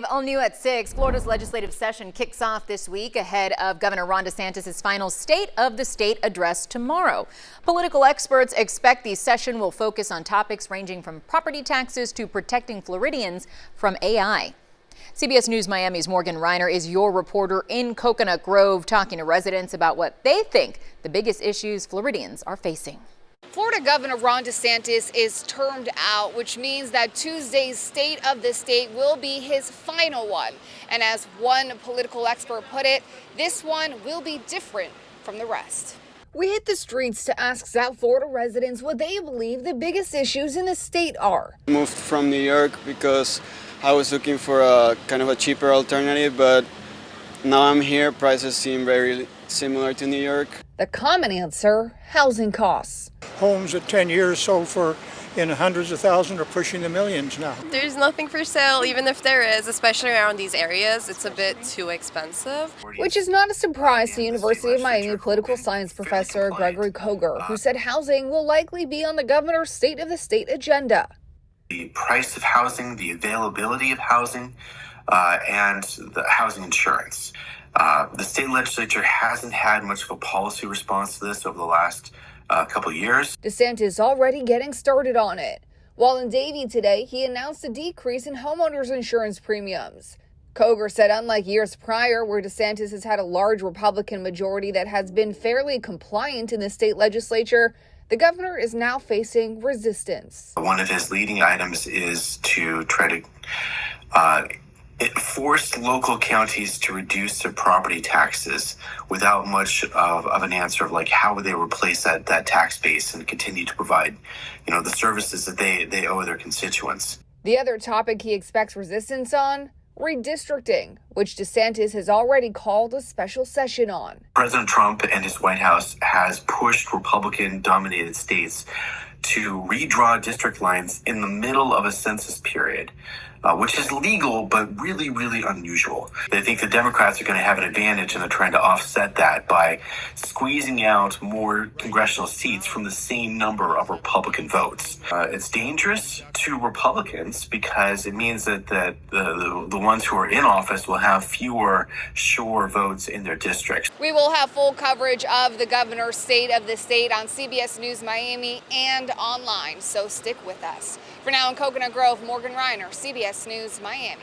All new at 6, Florida's legislative session kicks off this week ahead of Governor Ron DeSantis' final State of the State address tomorrow. Political experts expect the session will focus on topics ranging from property taxes to protecting Floridians from AI. CBS News Miami's Morgan Reiner is your reporter in Coconut Grove, talking to residents about what they think the biggest issues Floridians are facing. Florida Governor Ron DeSantis is termed out, which means that Tuesday's State of the State will be his final one. And as one political expert put it, this one will be different from the rest. We hit the streets to ask South Florida residents what they believe the biggest issues in the state are. I moved from New York because I was looking for a kind of a cheaper alternative, but now I'm here. Prices seem very similar to New York. The common answer, housing costs. Homes at 10 years sold for in hundreds of thousands are pushing the millions now. There's nothing for sale, even if there is, especially around these areas. It's a bit too expensive. Which is not a surprise to University of Miami political science professor Gregory Koger, who said housing will likely be on the governor's State of the State agenda. The price of housing, the availability of housing, and the housing insurance. The state legislature hasn't had much of a policy response to this over the last couple years. DeSantis already getting started on it. While in Davie today, he announced a decrease in homeowners insurance premiums. Koger said unlike years prior, where DeSantis has had a large Republican majority that has been fairly compliant in the state legislature, the governor is now facing resistance. One of his leading items is to try to force local counties to reduce their property taxes without much of an answer of like how would they replace that tax base and continue to provide, the services that they owe their constituents. The other topic he expects resistance on, redistricting, which DeSantis has already called a special session on. President Trump and his White House has pushed Republican-dominated states to redraw district lines in the middle of a census period, which is legal but really, really unusual. They think the Democrats are going to have an advantage, and they're trying to offset that by squeezing out more congressional seats from the same number of Republican votes. It's dangerous to Republicans because it means that the ones who are in office will have fewer sure votes in their districts. We will have full coverage of the governor's State of the State on CBS News Miami and online, so stick with us. For now in Coconut Grove, Morgan Reiner, CBS News Miami.